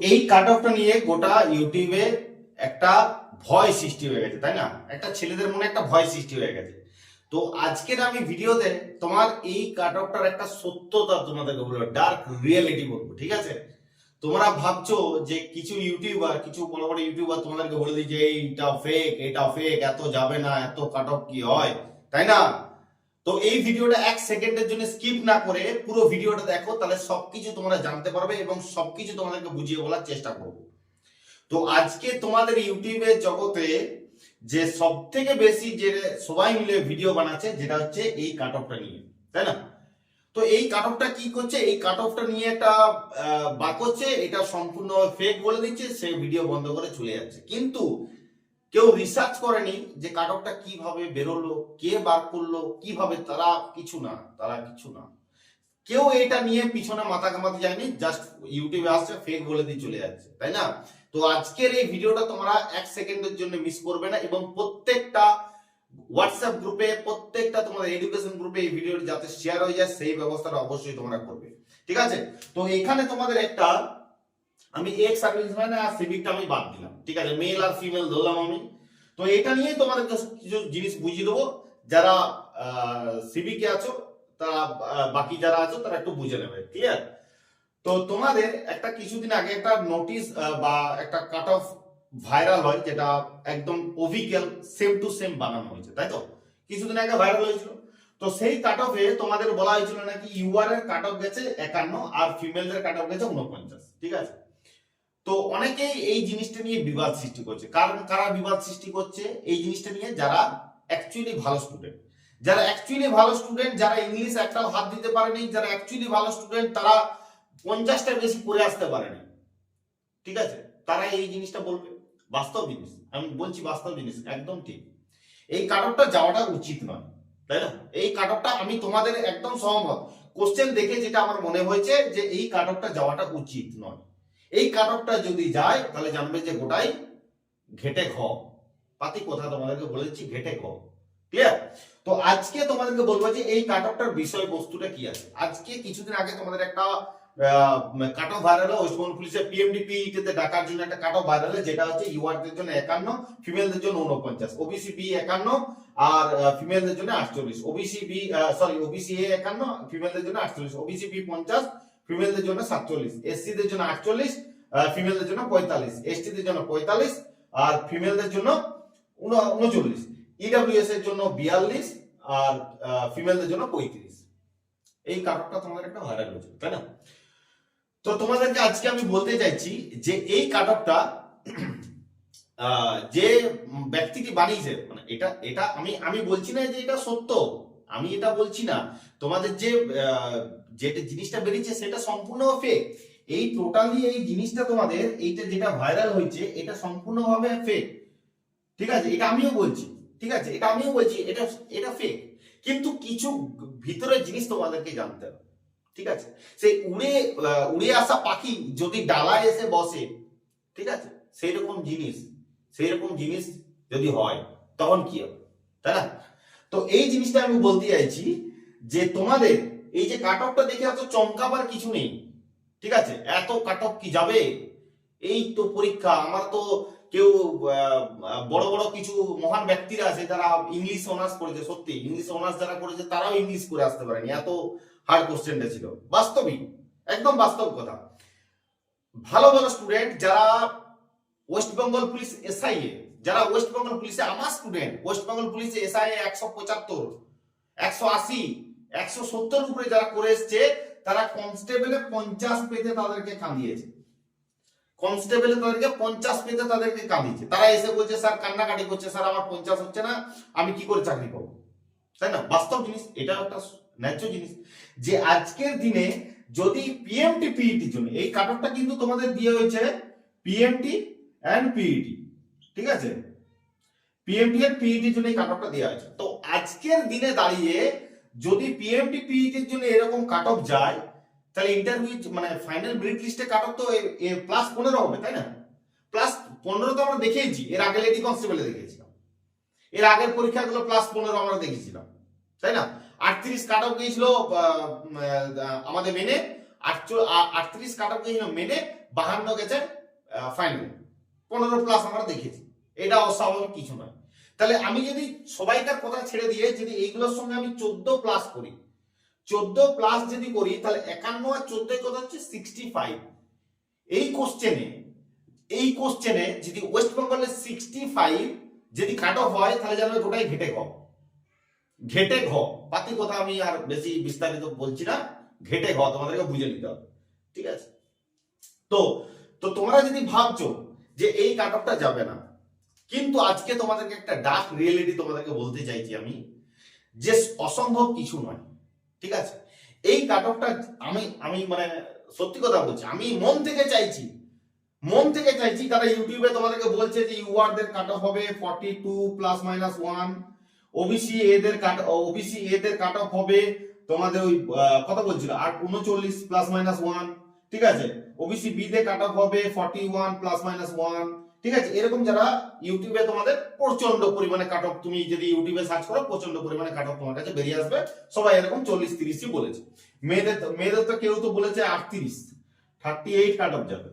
এই কাট অফটা নিয়ে গোটা ইউটিউবে একটা ভয় সৃষ্টি হয়ে গেছে, তাই না? একটা ছেলেদের মনে একটা ভয় সৃষ্টি হয়ে গেছে। তো আজকের আমি ভিডিওতে তোমার এই কাট অফটার একটা সত্যতা তোমাদেরকে বলবো, ডার্ক রিয়েলিটি বলবো, ঠিক আছে? তোমরা ভাবছো যে কিছু ইউটিউবার, কিছু বড় বড় ইউটিউবার তোমাদেরকে বলে দিই যে এইটা ফেক, এটা ফেক, এত যাবে না, এত কাট অফ কি হয়, তাই না? তো এই ভিডিওটা 1 সেকেন্ডের জন্য স্কিপ না করে পুরো ভিডিওটা দেখো, তাহলে সবকিছু তোমরা জানতে পারবে এবং সবকিছু তোমাদেরকে বুঝিয়ে বলার চেষ্টা করব। তো আজকে তোমাদের ইউটিউবের জগতে যে সব থেকে বেশি যে সবাই মিলে ভিডিও বানাচ্ছে, যেটা হচ্ছে এই কাট অফটা নিয়ে, তাই না? তো এই কাট অফটা কি করছে, এই কাট অফটা নিয়ে একটা বার করছে, এটা সম্পূর্ণ ফেক বলে দিচ্ছে, সে ভিডিও বন্ধ করে চলে যাচ্ছে। কিন্তু কেউ রিসার্চ করেনি যে কাট অফটা কিভাবে বেরোলো, কে বার করলো, কিভাবে, তারা কিছু না। কেউ এটা নিয়ে পিছনে মাথা ঘামাতে যায়নি, জাস্ট ইউটিউবে আসছে, ফেক বলে দিয়ে চলে যাচ্ছে, তাই না? তো আজকের এই ভিডিওটা তোমরা 1 সেকেন্ডের জন্য মিস করবে না, এবং প্রত্যেকটা হোয়াটসঅ্যাপ গ্রুপে, প্রত্যেকটা তোমাদের এডুকেশন গ্রুপে এই ভিডিওটি যাতে শেয়ার হয়ে যায় সেই ব্যবস্থাটা অবশ্যই তোমরা করবে, ঠিক আছে? তো এখানে তোমাদের একটা, আমি এক্স সার্ভিসম্যান আর সিভিকটা আমি বাদ দিলাম, ঠিক আছে, মেল আর ফিমেল ধরলাম আমি। তো এটা নিয়ে তোমাদেরকে কিছু জিনিস বুঝিয়ে দেবো। যারা সিভিকে আছো তারা, বাকি যারা আছো তারা একটু বুঝে নেবে, ক্লিয়ার? তো তোমাদের একটা কিছুদিন আগে একটা নোটিশ বা একটা কাট অফ ভাইরাল হয়, যেটা একদম অফিসিয়াল সেম টু সেম বানানো হয়েছে, তাই তো? কিছুদিন আগে ভাইরাল হয়েছিল। তো সেই কাট অফে তোমাদের বলা হয়েছিল নাকি ইউআর এর কাট অফ গেছে 51 আর ফিমেলদের কাট অফ গেছে 49, ঠিক আছে? তো অনেকেই এই জিনিসটা নিয়ে বিবাদ সৃষ্টি করছে। কারণ কারা বিবাদ সৃষ্টি করছে এই জিনিসটা নিয়ে? যারা অ্যাকচুয়ালি ভালো স্টুডেন্ট, যারা ইংলিশ একটাও হাত দিতে পারেনি, যারা অ্যাকচুয়ালি ভালো স্টুডেন্ট, তারা 50টা বেশি করে আসতে পারেনি, ঠিক আছে? তারা এই জিনিসটা বলবে। বাস্তব জিনিস আমি বলছি, বাস্তব জিনিস একদম ঠিক। এই কাটঅফটা যাওয়াটা উচিত নয়, তাই না? এই কাটঅফটা আমি তোমাদের একদম সহমত। কোশ্চেন দেখে যেটা আমার মনে হয়েছে যে এই কাটঅফটা যাওয়াটা উচিত নয়। এই কাটঅফটা যদি যায় তাহলে জানবে যে গোটাই ঘেটে খ, পাতি কথা তোমাদেরকে বলেছি, ঘেটে খ, ক্লিয়ার? তো আজকে তোমাদেরকে বলবো যে এই কাটঅফটার বিষয়বস্তুটা কি আছে। আজকে কিছুদিন আগে তোমাদের একটা কাট অফ ভাইরাল, ওয়েস্টবেঙ্গল পুলিশের পিএমডিপিইটি তে ডাকার জন্য একটা কাট অফ ভাইরাল, যেটা হচ্ছে ইউআর দের জন্য 51, ফিমেলদের জন্য 49, ওবিসি বি 51 আর ফিমেলদের জন্য 48, ওবিসি বি ওবিসি এ 51, ফিমেলদের জন্য 48, ওবিসি বি 50, ফিমেলদের জন্য 47, এসসি দের জন্য 48, ফিমেলদের জন্য 45, এসটি দের জন্য 45 আর ফিমেলদের জন্য 39, ইডব্লিউএস এর জন্য 42 আর ফিমেলদের জন্য 35। এই কাটঅফটা তোমাদের একটা ভাইরাল হয়েছে, তাই না? তো তোমাদেরকে আজকে আমি বলতে চাইছি যে এই কাটঅফটা যে ব্যক্তিটি বানিয়েছে, মানে এটা এটা আমি আমি বলছি না যে এটা সত্য, আমি এটা বলছি না। তোমাদের যে যেটা জিনিসটা বেরিয়েছে সেটা সম্পূর্ণ ফেক। এই টোটালি এই জিনিসটা তোমাদের এইটা যেটা ভাইরাল হয়েছে এটা সম্পূর্ণভাবে ফেক, ঠিক আছে? এটা আমিও বলছি, ঠিক আছে, এটা আমিও বলছি, এটা এটা ফেক। কিন্তু কিছু ভিতরের জিনিস তোমাদেরকে জানতে হবে, ঠিক আছে? সেই উড়ে আসা পাখি যদি ডালায় এসে বসে, ঠিক আছে, সেই রকম জিনিস যদি হয় তখন কি হবে, তাই না? তো এই জিনিসটা আমি বলতে চাইছি যে তোমাদের এই যে কাট অফটা দেখে এত চমকাবার কিছু নেই, ঠিক আছে? এত কাট অফ কি যাবে? এই তো পরীক্ষা, আমার তো কেউ বড় বড় কিছু মহান ব্যক্তিরা আছে যারা ইংলিশ অনার্স করেছে, সত্যি ইংলিশ অনার্স যারা করেছে তারাও ইংলিশ করে আসতে পারেনি, এত হার্ড কোশ্চেনটা ছিল। বাস্তবিক, একদম বাস্তব কথা। ভালো ভালো স্টুডেন্ট যারা ওয়েস্ট বেঙ্গল পুলিশ এসআইএ, যারা ওয়েস্ট বেঙ্গল পুলিশে, আমার স্টুডেন্ট ওয়েস্ট বেঙ্গল পুলিশে এসআইএ 175, 180, 170 উপরে যারা করে এসছে, তারা কনস্টেবলে 50 পেতে তাদেরকে কাঁদিয়েছে, কনস্টেবলে তাদেরকে 50 পেতে তাদেরকে কাঁদিয়েছে। তারা এসে বলছে স্যার, কান্নাকাটি করছে, স্যার আমার 50 হচ্ছে না, আমি কি করে চাকরি পাবো, তাই না? বাস্তব জিনিস, এটা একটা ন্যায্য জিনিস যে আজকের দিনে যদি পিএমটি পিইটির জন্য এই কাটঅফটা কিন্তু তোমাদের দিয়ে হয়েছে পিএমটি এন্ড পিইটি, ঠিক আছে? পিএমটি এর পিইটির জন্য এই কাটঅফটা দেওয়া হয়েছে। তো আজকের দিনে দাঁড়িয়ে যদি পিএমটি পিইটির জন্য এরকম কাটঅফ যায়, তাহলে ইন্টারভিউ মানে ফাইনাল মেরিট লিস্টে কাটঅফ তো +15 হবে, তাই না? +15 তো আমরা দেখেইছি, এর আগে লেডি কনস্টেবলে দেখেছিলাম, এর আগের পরীক্ষাগুলো +15 আমরা দেখেছিলাম, তাই না? 38 কাট অফ গিয়েছিল আমাদের মেনে, 38 কাট অফ গিয়েছিল মেনে, 52 গেছে ফাইনাল, 15+ আমরা দেখেছি, এটা অস্বাভাবিক কিছু নয়। তাহলে আমি যদি সবাইকার কথা ছেড়ে দিয়ে যদি এইগুলোর সঙ্গে আমি 14+ করি, 14+ যদি করি, তাহলে 51 আর 14 কত হচ্ছে 65। এই কোশ্চেনে যদি ওয়েস্ট বেঙ্গলের 65 যদি কাট অফ হয়, তাহলে জানবে গোটাই ঘেটে ঘ। বাকি কথা আমি আর বেশি বিস্তারিত বলছি না, ঘেটে ঘ তোমাদেরকে বুঝে নিতে হবে, ঠিক আছে? তো তো তোমরা যদি ভাবছো যে এই কাট অফটা যাবে না, কিন্তু আজকে তোমাদেরকে একটা ডার্ক রিয়েলিটি তোমাদেরকে বলতে চাইছি আমি, যে অসম্ভব কিছু নয়, ঠিক আছে? এই কাট অফটা আমি মানে সত্যি কথা বলছি, আমি মন থেকে চাইছি, তারা ইউটিউবে তোমাদেরকে বলছে যে ইউআর দের কাট অফ হবে 42 ±1, ওবিসি এদের কাট অফ হবে তোমাদের ওই কত বলছিল আর 39 ±1, ঠিক আছে? ওবিসি বি দের কাট অফ হবে 41 ±1, ঠিক আছে? এরকম যারা ইউটিউবে তোমাদের প্রচন্ড পরিমাণে কাট অফ, তুমি যদি ইউটিউবে সার্চ করো প্রচন্ড পরিমাণে কাট অফ তোমার কাছে বেরিয়ে আসবে, সবাই এরকম 40-30ই বলেছে। মেয়েদের তো কেউ তো বলেছে 38 কাট অফ যাবে,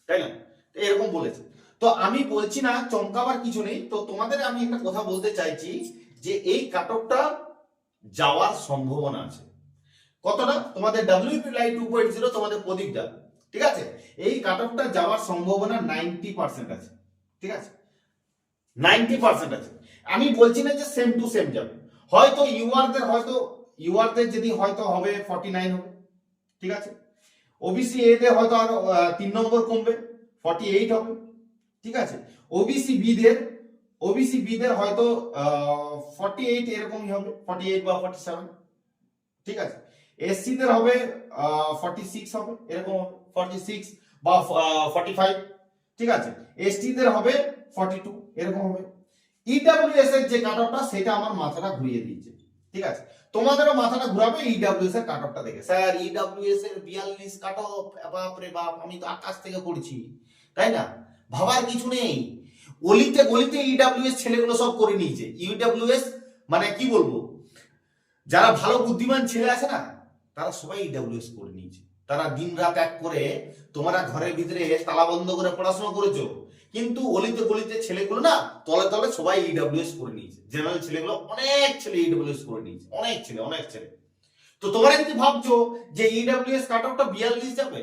তাই না? এরকম বলেছে। তো আমি বলছি না, চমকাবার কিছু নেই। তো তোমাদের আমি একটা কথা বলতে চাইছি যে এই কাট অফটা যাওয়ার সম্ভাবনা আছে কতটা। তোমাদের WP লাইভ 2.0 তোমাদের প্রদীপ দা, ঠিক আছে? এই কাট অফটা যাওয়ার সম্ভাবনা 90% আছে, ঠিক আছে? 90% আছে। আমি বলছি না যে সেম টু সেম যাবে, হয়তো ইউআর দের যদি হয়তো হবে 49 হবে, ঠিক আছে? ওবিসি এ দের হয়তো আরো 3 নম্বর কমবে, 48 হবে, ঠিক আছে? ওবিসি বি দের হয়তো 48 এরকমই হবে, 48 বা 47, ঠিক আছে? এসসি দের হবে 46 হবে, এরকম হবে 46 বা 45, ঠিক আছে? এসটি দের হবে 42, এরকম হবে। ইডব্লিউএস এর যে কাট অফটা, সেটা আমার মাথাটা ঘুরিয়ে দিয়েছে, ঠিক আছে? তোমাদেরও মাথাটা ঘুরাবে ইডব্লিউএস এর কাট অফটা দেখে। স্যার ইডব্লিউএস এর 42 কাট অফ, বাপ রে বাপ, আমি তো আকাশ থেকে পড়ছি, তাই না? ভাবার কিছু নেই, অলিতে গলিতে ইডব্লিউএস ছেলেগুলো সব করে নিয়েছে। ইডব্লিউএস মানে কি বলবো, যারা ভালো বুদ্ধিমান ছেলে আছে না, তারা সবাই ইডব্লিউএস করে নিয়েছে। তারা দিন রাত এক করে, তোমরা ঘরের ভিতরে তালা বন্ধ করে পড়াশোনা করেছো, কিন্তু অলিতে গলিতে ছেলেগুলো না তলে তলে সবাই ইডব্লিউএস করে নিয়েছে। জেনারেল ছেলেগুলো অনেক ছেলে ইডব্লিউএস করে নিয়েছে, অনেক ছেলে। তো তোমরা যদি ভাবছো যে ইডব্লিউএস কাট অফটা 42 যাবে,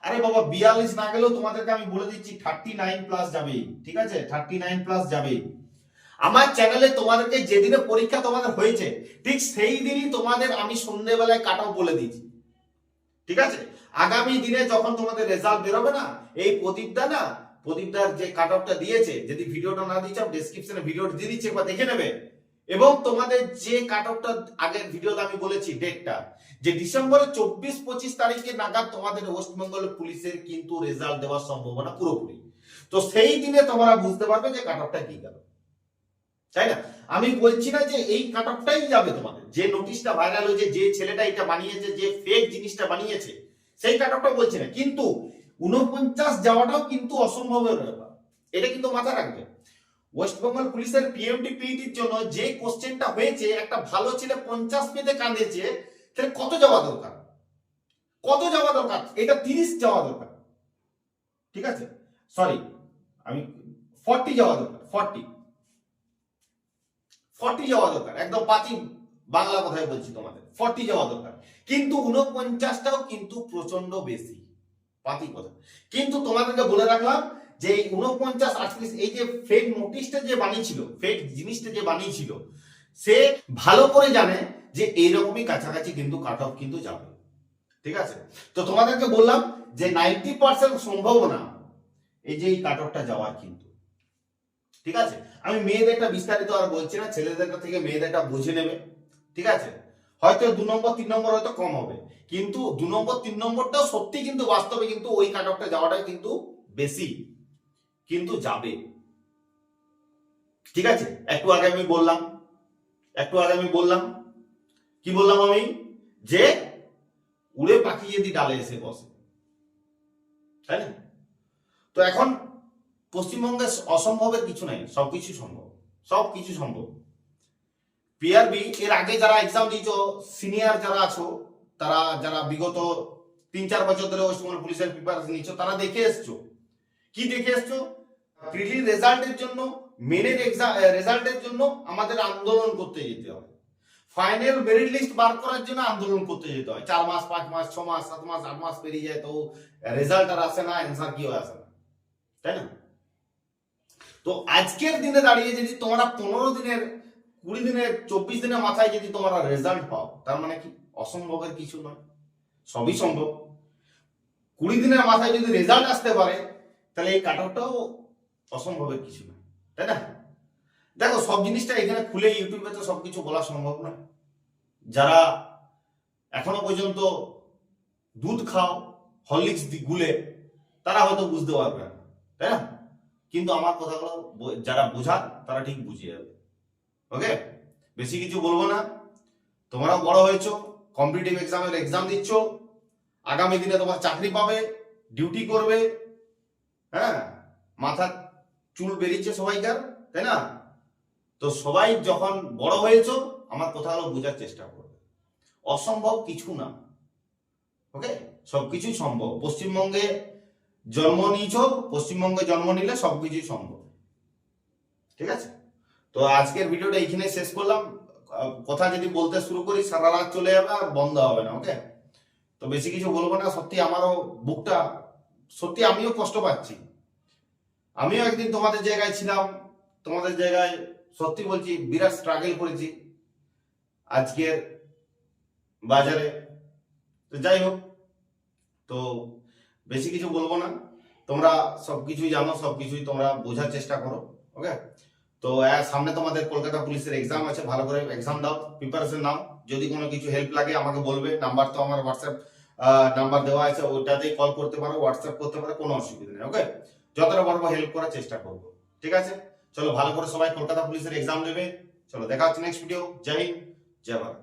আরে বাবা 42 না গেলেও তোমাদেরকে আমি বলে দিচ্ছি 39+ যাবে, ঠিক আছে? 39+ যাবে। আমার চ্যানেলে তোমাদেরকে যেদিনে পরীক্ষা তোমাদের হয়েছে, ঠিক সেই দিনই তোমাদের আমি সন্ধ্যেবেলায় কাট অফ বলে দিয়েছি, ঠিক আছে? আগামী দিনে যখন তোমাদের রেজাল্ট বেরোবে না, এই প্রদীপদার যে কাট অফটা দিয়েছে, যদি ভিডিওটা না দিয়েছে ডেসক্রিপশনে ভিডিওটা দিয়ে দিচ্ছে, একবার দেখে নেবে। এবং তোমাদের যে কাট অফটা আগের ভিডিওতে আমি বলেছি ডেটটা, যে ডিসেম্বরের 24-25 তারিখে নাগাদ তোমাদের ওয়েস্ট বেঙ্গল পুলিশের কিন্তু রেজাল্ট দেওয়ার সম্ভাবনা পুরোপুরি। তো সেই দিনে তোমরা বুঝতে পারবে যে কাট অফটা কি গেল, তাই না? আমি বলছি না যে এই কাট অফটাই যাবে তোমাদের, যে নোটিশটা ভাইরাল হয়েছে, যে ছেলেটা এটা বানিয়েছে, যে ফেক জিনিসটা বানিয়েছে, সেই কাট অফটা বলছি না, কিন্তু 49 যাওয়াটাও কিন্তু অসম্ভবের ব্যাপার, এটা কিন্তু মাথায় রাখবে। ওয়েস্ট বেঙ্গল পুলিশের পিএমটি পিইটির জন্য যে কোশ্চেনটা হয়েছে, একটা ভালো ছেলে 50 পেতে কাঁদেছে, তাহলে কত যাওয়া দরকার? এটা 30 যাওয়া দরকার, ঠিক আছে? সরি, আমি 40 যাওয়া দরকার, 40 যাওয়া দরকার, একদম পাতি বাংলা কথায় বলছি তোমাদের, 40 যাওয়া দরকার। কিন্তু 49টাও কিন্তু প্রচন্ড বেশি, পাতি কথা। কিন্তু তোমাদেরকে বলে রাখলাম যে এই 49, 38, এই যে ফেক নোটিশটা যে বানিয়েছিল, ফেক জিনিসটা যে বানিয়েছিল, সে ভালো করে জানে যে এইরকমই কাছাকাছি কিন্তু কাট অফ কিন্তু যাবে, ঠিক আছে? তো তোমাদেরকে বললাম যে 90% সম্ভাবনা এই যে এই কাট অফটা যাওয়ার কিন্তু, ঠিক আছে? আমি মেয়েদেরটা বিস্তারিত আর বলছি না, ছেলেদেরটা থেকে মেয়েদেরটা বুঝে নেবে, ঠিক আছে? হয়তো 2 নম্বর 3 নম্বর হয়তো কম হবে, কিন্তু 2 নম্বর 3 নম্বরটাও সত্যি কিন্তু বাস্তবে কিন্তু ওই কাট অফটা যাওয়াটাই কিন্তু বেশি কিন্তু যাবে, ঠিক আছে? একটু আগে আমি বললাম কি বললাম আমি, যে উড়ে পাখি যদি ডালে এসে বসে, তাই না? তো এখন পশ্চিমবঙ্গে অসম্ভবের কিছু নাই, সবকিছু সম্ভব। পিআরবি এর আগে যারা এক্সাম দিয়েছো, সিনিয়র যারা আছো, তারা যারা বিগত 3-4 বছর ধরে ওয়েস্ট বেঙ্গল পুলিশের প্রিপারেশন নিচ্ছ, তারা দেখে এসছো। কি দেখে এসছো? প্রিলি রেজাল্টের জন্য, মেনের এক্সাম রেজাল্টের জন্য আমাদের আন্দোলন করতে যেতে হয়। ফাইনাল মেরিট লিস্ট বার করার জন্য আন্দোলন করতে যেতে হয়। 4 মাস, 5 মাস, 6 মাস, 7 মাস, 8 মাস পেরিয়ে যায়, তো রেজাল্ট আর আসে না, অ্যান্সার কিও আসে না, তাই না? তো আজকের দিনে দাঁড়িয়ে যদি তোমরা 15 দিনের, 20 দিনের, 24 দিনের মাথায় যদি তোমরা রেজাল্ট পাও, তার মানে কি অসম্ভবের কিছু নয়, সবই সম্ভব। 20 দিনের মাথায় যদি রেজাল্ট আসতে পারে, তাহলে এই কাটঅফটাও অসম্ভবের কিছু নয়, তাই না? দেখো, সব জিনিসটা এখানে খুলে ইউটিউবে তো সবকিছু বলা সম্ভব নয়। যারা এখনো পর্যন্ত দুধ খাও হরলিক্স গুলে, তারা হয়তো বুঝতে পারবে না, তাই না? কিন্তু আমার কথাগুলো যারা বোঝার, তারা ঠিক বুঝিয়ে যাবে। ওকে, বেশি কিছু বলবো না। তোমরাও বড় হয়েছো, কম্পিটিটিভ এক্সামের এক্সাম দিচ্ছ, আগামী দিনে তোমার চাকরি পাবে, ডিউটি করবে, হ্যাঁ, মাথা চুল বেরিয়েছে সবাইকার, তাই না? তো সবাই যখন বড় হয়েছো, আমার কথাগুলো বোঝার চেষ্টা করবে। অসম্ভব কিছু না, ওকে, সবকিছুই সম্ভব। পশ্চিমবঙ্গে জন্ম নিয়েছো, পশ্চিমবঙ্গে জন্ম নিলে সবকিছুই সম্ভব, ঠিক আছে? তো আজকের ভিডিওটা এইখানে শেষ করলাম। কথা যদি বলতে শুরু করি, সারা রাত চলে যাবে আর বন্ধ হবে না, ওকে? তো বেশি কিছু বলবো না। সত্যি আমারও বুকটা, সত্যি আমিও কষ্ট পাচ্ছি। আমিও একদিন তোমাদের জায়গায় ছিলাম, তোমাদের জায়গায় সত্যি বলছি বিরাট স্ট্রাগল করেছি আজকের বাজারে। তো যাই হোক, তো বেশি কিছু বলবো না। তোমরা সবকিছুই জানো, সবকিছুই তোমরা বোঝার চেষ্টা করো, ওকে? তো সামনে তোমাদের কলকাতা পুলিশের এক্সাম আছে, ভালো করে এক্সাম দাও, প্রিপারেশন নাও। যদি কোনো কিছু হেল্প লাগে আমাকে বলবে, নাম্বার তো আমার হোয়াটসঅ্যাপ নাম্বার দেওয়া আছে, ওইটাতেই কল করতে পারো, হোয়াটসঅ্যাপ করতে পারো, কোনো অসুবিধা নেই, ওকে? যতটা পারবো হেল্প করার চেষ্টা করবো, ঠিক আছে? চলো, ভালো করে সবাই কলকাতা পুলিশের এক্সাম দেবে। চলো, দেখা হচ্ছে নেক্সট ভিডিও। জয় হিন্দ, জয় ভারত।